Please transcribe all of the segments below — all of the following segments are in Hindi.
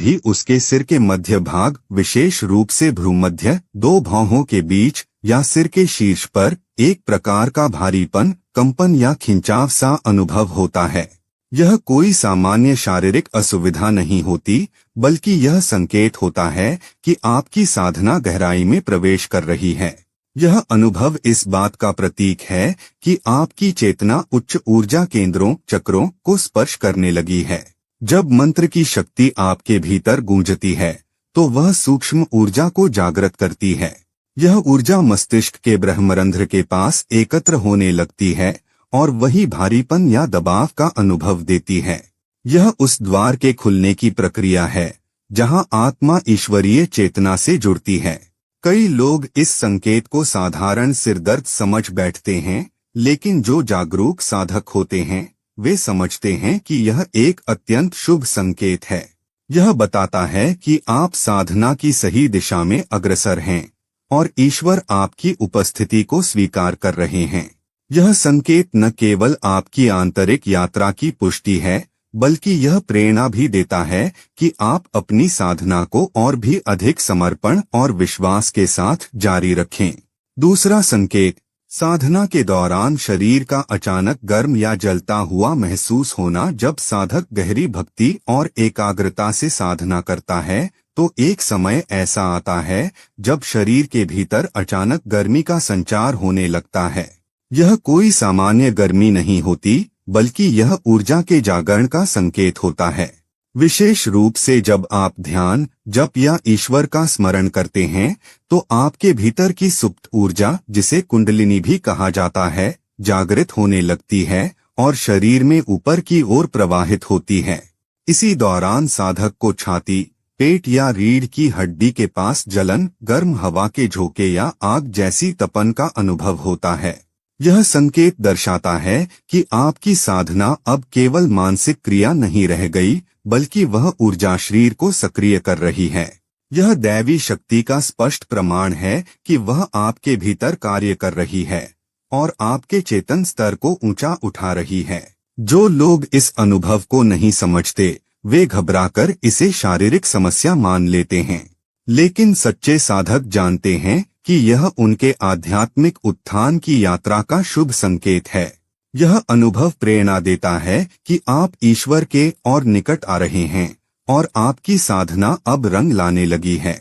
कभी उसके सिर के मध्य भाग, विशेष रूप से भ्रूमध्य, दो भौहों के बीच या सिर के शीर्ष पर एक प्रकार का भारीपन, कंपन या खिंचाव सा अनुभव होता है। यह कोई सामान्य शारीरिक असुविधा नहीं होती, बल्कि यह संकेत होता है कि आपकी साधना गहराई में प्रवेश कर रही है। यह अनुभव इस बात का प्रतीक है कि आपकी चेतना उच्च ऊर्जा केंद्रों, चक्रों को स्पर्श करने लगी है। जब मंत्र की शक्ति आपके भीतर गूंजती है, तो वह सूक्ष्म ऊर्जा को जागृत करती है। यह ऊर्जा मस्तिष्क के ब्रह्मरंध्र के पास एकत्र होने लगती है और वही भारीपन या दबाव का अनुभव देती है। यह उस द्वार के खुलने की प्रक्रिया है जहां आत्मा ईश्वरीय चेतना से जुड़ती है। कई लोग इस संकेत को साधारण सिरदर्द समझ बैठते हैं, लेकिन जो जागरूक साधक होते हैं वे समझते हैं कि यह एक अत्यंत शुभ संकेत है। यह बताता है कि आप साधना की सही दिशा में अग्रसर हैं और ईश्वर आपकी उपस्थिति को स्वीकार कर रहे हैं। यह संकेत न केवल आपकी आंतरिक यात्रा की पुष्टि है, बल्कि यह प्रेरणा भी देता है कि आप अपनी साधना को और भी अधिक समर्पण और विश्वास के साथ जारी रखें। दूसरा संकेत, साधना के दौरान शरीर का अचानक गर्म या जलता हुआ महसूस होना। जब साधक गहरी भक्ति और एकाग्रता से साधना करता है, तो एक समय ऐसा आता है जब शरीर के भीतर अचानक गर्मी का संचार होने लगता है। यह कोई सामान्य गर्मी नहीं होती, बल्कि यह ऊर्जा के जागरण का संकेत होता है। विशेष रूप से जब आप ध्यान, जप या ईश्वर का स्मरण करते हैं, तो आपके भीतर की सुप्त ऊर्जा, जिसे कुंडलिनी भी कहा जाता है, जागृत होने लगती है और शरीर में ऊपर की ओर प्रवाहित होती है। इसी दौरान साधक को छाती, पेट या रीढ़ की हड्डी के पास जलन, गर्म हवा के झोंके या आग जैसी तपन का अनुभव होता है। यह संकेत दर्शाता है कि आपकी साधना अब केवल मानसिक क्रिया नहीं रह गई, बल्कि वह ऊर्जा शरीर को सक्रिय कर रही है। यह दैवी शक्ति का स्पष्ट प्रमाण है कि वह आपके भीतर कार्य कर रही है और आपके चेतन स्तर को ऊंचा उठा रही है। जो लोग इस अनुभव को नहीं समझते, वे घबराकर इसे शारीरिक समस्या मान लेते हैं, लेकिन सच्चे साधक जानते हैं कि यह उनके आध्यात्मिक उत्थान की यात्रा का शुभ संकेत है। यह अनुभव प्रेरणा देता है कि आप ईश्वर के और निकट आ रहे हैं और आपकी साधना अब रंग लाने लगी है।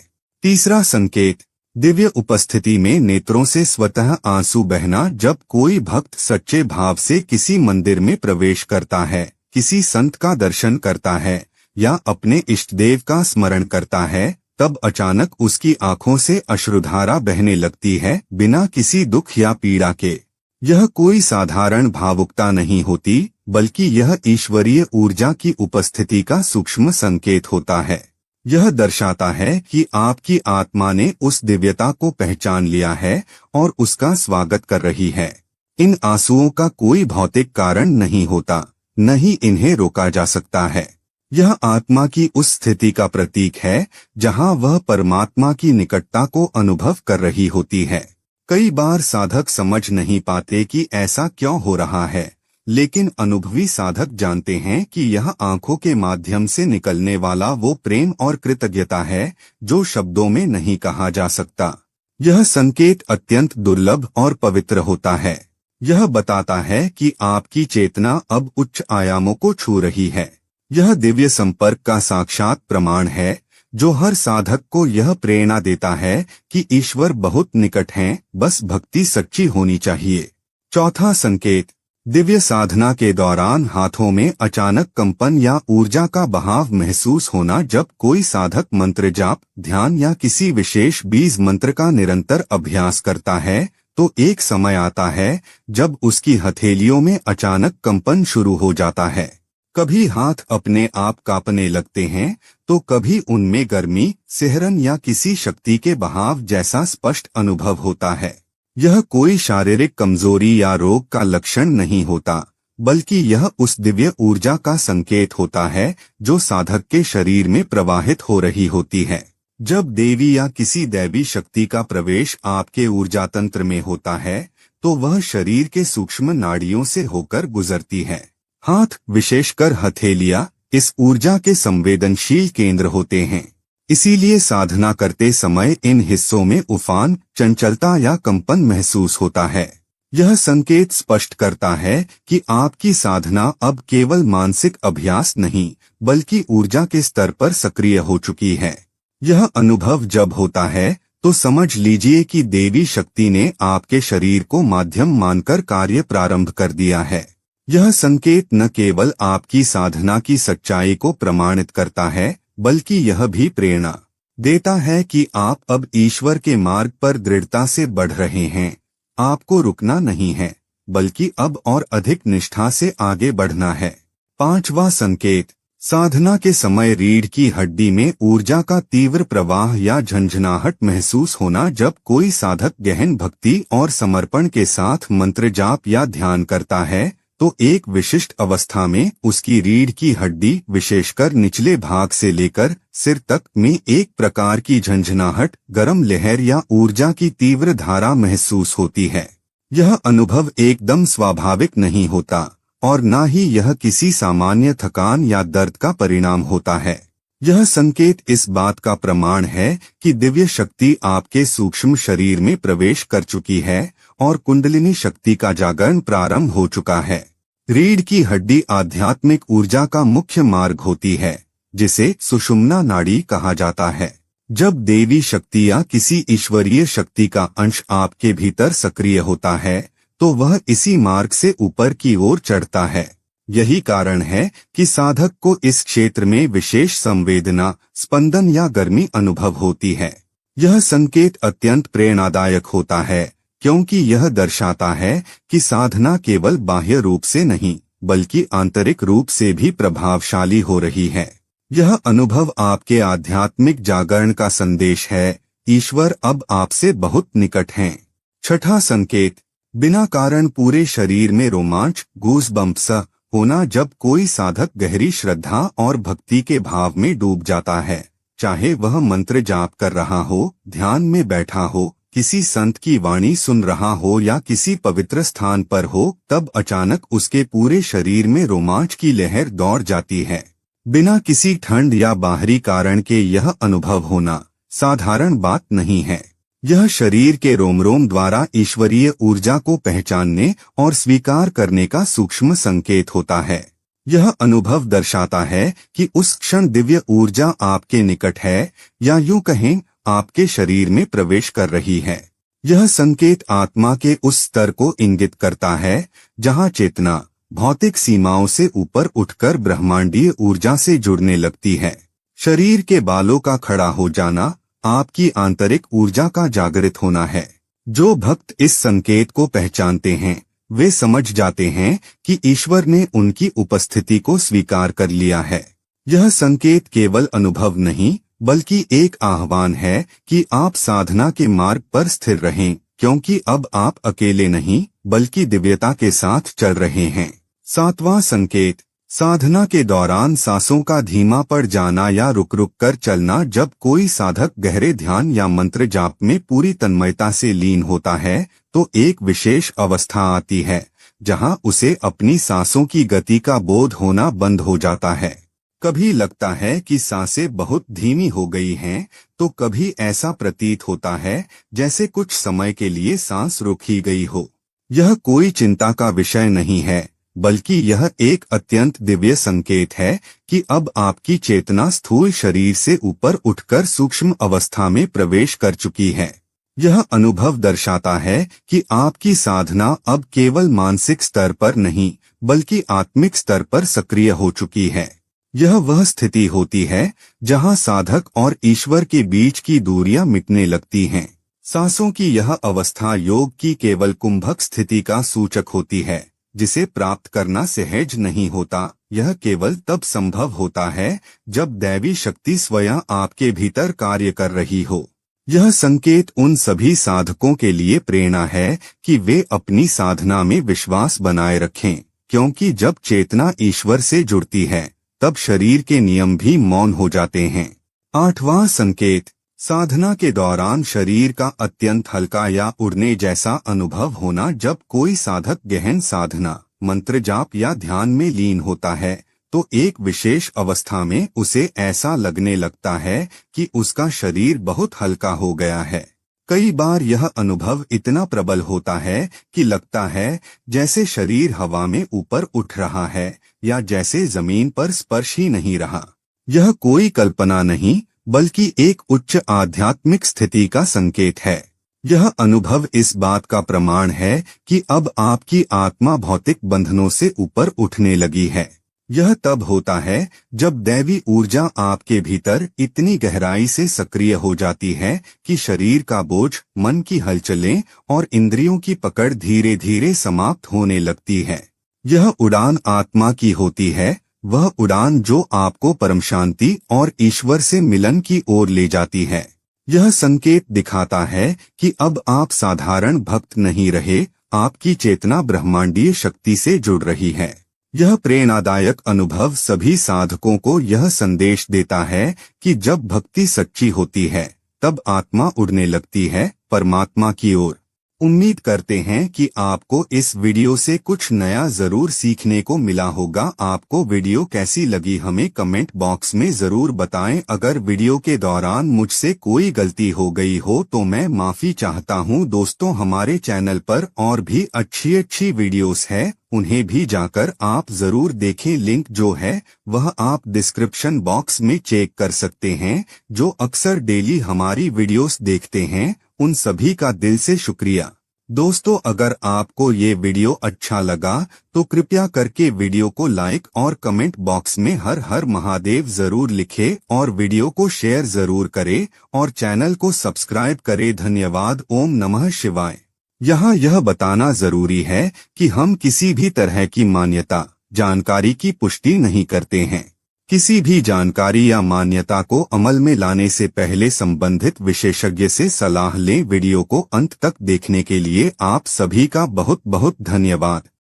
तीसरा संकेत, दिव्य उपस्थिति में नेत्रों से स्वतः आंसू बहना। जब कोई भक्त सच्चे भाव से किसी मंदिर में प्रवेश करता है, किसी संत का दर्शन करता है या अपने इष्टदेव का स्मरण करता है, तब अचानक उसकी आंखों से अश्रुधारा बहने लगती है, बिना किसी दुख या पीड़ा के। यह कोई साधारण भावुकता नहीं होती, बल्कि यह ईश्वरीय ऊर्जा की उपस्थिति का सूक्ष्म संकेत होता है। यह दर्शाता है कि आपकी आत्मा ने उस दिव्यता को पहचान लिया है और उसका स्वागत कर रही है। इन आंसुओं का कोई भौतिक कारण नहीं होता, न ही इन्हें रोका जा सकता है। यह आत्मा की उस स्थिति का प्रतीक है जहां वह परमात्मा की निकटता को अनुभव कर रही होती है। कई बार साधक समझ नहीं पाते कि ऐसा क्यों हो रहा है, लेकिन अनुभवी साधक जानते हैं कि यह आंखों के माध्यम से निकलने वाला वो प्रेम और कृतज्ञता है जो शब्दों में नहीं कहा जा सकता। यह संकेत अत्यंत दुर्लभ और पवित्र होता है। यह बताता है कि आपकी चेतना अब उच्च आयामों को छू रही है। यह दिव्य संपर्क का साक्षात प्रमाण है, जो हर साधक को यह प्रेरणा देता है कि ईश्वर बहुत निकट हैं, बस भक्ति सच्ची होनी चाहिए। चौथा संकेत, दिव्य साधना के दौरान हाथों में अचानक कंपन या ऊर्जा का बहाव महसूस होना। जब कोई साधक मंत्र जाप, ध्यान या किसी विशेष बीज मंत्र का निरंतर अभ्यास करता है, तो एक समय आता है जब उसकी हथेलियों में अचानक कंपन शुरू हो जाता है। कभी हाथ अपने आप कांपने लगते हैं, तो कभी उनमें गर्मी, सिहरन या किसी शक्ति के बहाव जैसा स्पष्ट अनुभव होता है। यह कोई शारीरिक कमजोरी या रोग का लक्षण नहीं होता, बल्कि यह उस दिव्य ऊर्जा का संकेत होता है जो साधक के शरीर में प्रवाहित हो रही होती है। जब देवी या किसी दैवी शक्ति का प्रवेश आपके ऊर्जा तंत्र में होता है, तो वह शरीर के सूक्ष्म नाड़ियों से होकर गुजरती है। हाथ, विशेषकर हथेलियां, इस ऊर्जा के संवेदनशील केंद्र होते हैं। इसीलिए साधना करते समय इन हिस्सों में उफान, चंचलता या कंपन महसूस होता है। यह संकेत स्पष्ट करता है कि आपकी साधना अब केवल मानसिक अभ्यास नहीं, बल्कि ऊर्जा के स्तर पर सक्रिय हो चुकी है। यह अनुभव जब होता है तो समझ लीजिए कि देवी शक्ति ने आपके शरीर को माध्यम मानकर कार्य प्रारंभ कर दिया है। यह संकेत न केवल आपकी साधना की सच्चाई को प्रमाणित करता है, बल्कि यह भी प्रेरणा देता है कि आप अब ईश्वर के मार्ग पर दृढ़ता से बढ़ रहे हैं। आपको रुकना नहीं है, बल्कि अब और अधिक निष्ठा से आगे बढ़ना है। पांचवा संकेत, साधना के समय रीढ़ की हड्डी में ऊर्जा का तीव्र प्रवाह या झंझनाहट महसूस होना। जब कोई साधक गहन भक्ति और समर्पण के साथ मंत्र जाप या ध्यान करता है तो एक विशिष्ट अवस्था में उसकी रीढ़ की हड्डी, विशेषकर निचले भाग से लेकर सिर तक में एक प्रकार की झंझनाहट, गर्म लहर या ऊर्जा की तीव्र धारा महसूस होती है। यह अनुभव एकदम स्वाभाविक नहीं होता और न ही यह किसी सामान्य थकान या दर्द का परिणाम होता है। यह संकेत इस बात का प्रमाण है कि दिव्य शक्ति आपके सूक्ष्म शरीर में प्रवेश कर चुकी है और कुंडलिनी शक्ति का जागरण प्रारंभ हो चुका है। रीढ़ की हड्डी आध्यात्मिक ऊर्जा का मुख्य मार्ग होती है, जिसे सुषुम्ना नाड़ी कहा जाता है। जब देवी शक्ति या किसी ईश्वरीय शक्ति का अंश आपके भीतर सक्रिय होता है तो वह इसी मार्ग से ऊपर की ओर चढ़ता है। यही कारण है कि साधक को इस क्षेत्र में विशेष संवेदना, स्पंदन या गर्मी अनुभव होती है। यह संकेत अत्यंत प्रेरणादायक होता है, क्योंकि यह दर्शाता है कि साधना केवल बाह्य रूप से नहीं, बल्कि आंतरिक रूप से भी प्रभावशाली हो रही है। यह अनुभव आपके आध्यात्मिक जागरण का संदेश है। ईश्वर अब आपसे बहुत निकट हैं। छठा संकेत, बिना कारण पूरे शरीर में रोमांच, गूज़बम्प्स होना। जब कोई साधक गहरी श्रद्धा और भक्ति के भाव में डूब जाता है, चाहे वह मंत्र जाप कर रहा हो, ध्यान में बैठा हो, किसी संत की वाणी सुन रहा हो या किसी पवित्र स्थान पर हो, तब अचानक उसके पूरे शरीर में रोमांच की लहर दौड़ जाती है। बिना किसी ठंड या बाहरी कारण के यह अनुभव होना साधारण बात नहीं है। यह शरीर के रोम रोम द्वारा ईश्वरीय ऊर्जा को पहचानने और स्वीकार करने का सूक्ष्म संकेत होता है। यह अनुभव दर्शाता है कि उस क्षण दिव्य ऊर्जा आपके निकट है, या यूं कहें आपके शरीर में प्रवेश कर रही है। यह संकेत आत्मा के उस स्तर को इंगित करता है जहां चेतना भौतिक सीमाओं से ऊपर उठकर ब्रह्मांडीय ऊर्जा से जुड़ने लगती है। शरीर के बालों का खड़ा हो जाना आपकी आंतरिक ऊर्जा का जागृत होना है। जो भक्त इस संकेत को पहचानते हैं वे समझ जाते हैं कि ईश्वर ने उनकी उपस्थिति को स्वीकार कर लिया है। यह संकेत केवल अनुभव नहीं, बल्कि एक आह्वान है कि आप साधना के मार्ग पर स्थिर रहें, क्योंकि अब आप अकेले नहीं, बल्कि दिव्यता के साथ चल रहे हैं। सातवां संकेत, साधना के दौरान सांसों का धीमा पड़ जाना या रुक रुक कर चलना। जब कोई साधक गहरे ध्यान या मंत्र जाप में पूरी तन्मयता से लीन होता है तो एक विशेष अवस्था आती है जहां उसे अपनी सांसों की गति का बोध होना बंद हो जाता है। कभी लगता है कि सांसें बहुत धीमी हो गई हैं, तो कभी ऐसा प्रतीत होता है जैसे कुछ समय के लिए सांस रुक ही गई हो। यह कोई चिंता का विषय नहीं है, बल्कि यह एक अत्यंत दिव्य संकेत है कि अब आपकी चेतना स्थूल शरीर से ऊपर उठकर सूक्ष्म अवस्था में प्रवेश कर चुकी है। यह अनुभव दर्शाता है कि आपकी साधना अब केवल मानसिक स्तर पर नहीं, बल्कि आत्मिक स्तर पर सक्रिय हो चुकी है। यह वह स्थिति होती है जहां साधक और ईश्वर के बीच की दूरियां मिटने लगती हैं। सांसों की यह अवस्था योग की केवल कुंभक स्थिति का सूचक होती है, जिसे प्राप्त करना सहज नहीं होता। यह केवल तब संभव होता है जब दैवी शक्ति स्वयं आपके भीतर कार्य कर रही हो। यह संकेत उन सभी साधकों के लिए प्रेरणा है कि वे अपनी साधना में विश्वास बनाए रखें, क्योंकि जब चेतना ईश्वर से जुड़ती है तब शरीर के नियम भी मौन हो जाते हैं। आठवां संकेत, साधना के दौरान शरीर का अत्यंत हल्का या उड़ने जैसा अनुभव होना। जब कोई साधक गहन साधना, मंत्र जाप या ध्यान में लीन होता है तो एक विशेष अवस्था में उसे ऐसा लगने लगता है कि उसका शरीर बहुत हल्का हो गया है। कई बार यह अनुभव इतना प्रबल होता है कि लगता है जैसे शरीर हवा में ऊपर उठ रहा है या जैसे जमीन पर स्पर्श ही नहीं रहा। यह कोई कल्पना नहीं बल्कि एक उच्च आध्यात्मिक स्थिति का संकेत है। यह अनुभव इस बात का प्रमाण है कि अब आपकी आत्मा भौतिक बंधनों से ऊपर उठने लगी है। यह तब होता है जब दैवी ऊर्जा आपके भीतर इतनी गहराई से सक्रिय हो जाती है कि शरीर का बोझ, मन की हलचलें और इंद्रियों की पकड़ धीरे धीरे समाप्त होने लगती है। यह उड़ान आत्मा की होती है, वह उड़ान जो आपको परम शांति और ईश्वर से मिलन की ओर ले जाती है। यह संकेत दिखाता है कि अब आप साधारण भक्त नहीं रहे, आपकी चेतना ब्रह्मांडीय शक्ति से जुड़ रही है। यह प्रेरणादायक अनुभव सभी साधकों को यह संदेश देता है कि जब भक्ति सच्ची होती है तब आत्मा उड़ने लगती है परमात्मा की ओर। उम्मीद करते हैं कि आपको इस वीडियो से कुछ नया जरूर सीखने को मिला होगा। आपको वीडियो कैसी लगी हमें कमेंट बॉक्स में जरूर बताएं। अगर वीडियो के दौरान मुझसे कोई गलती हो गई हो तो मैं माफी चाहता हूं। दोस्तों, हमारे चैनल पर और भी अच्छी वीडियोस है, उन्हें भी जाकर आप जरूर देखें। लिंक जो है वह आप डिस्क्रिप्शन बॉक्स में चेक कर सकते हैं। जो अक्सर डेली हमारी वीडियोस देखते हैं उन सभी का दिल से शुक्रिया। दोस्तों, अगर आपको ये वीडियो अच्छा लगा तो कृपया करके वीडियो को लाइक और कमेंट बॉक्स में हर हर महादेव जरूर लिखें और वीडियो को शेयर जरूर करें और चैनल को सब्सक्राइब करें। धन्यवाद। ओम नमः शिवाय। यहाँ यह बताना जरूरी है कि हम किसी भी तरह की मान्यता, जानकारी की पुष्टि नहीं करते हैं। किसी भी जानकारी या मान्यता को अमल में लाने से पहले संबंधित विशेषज्ञ से सलाह लें। वीडियो को अंत तक देखने के लिए आप सभी का बहुत बहुत धन्यवाद।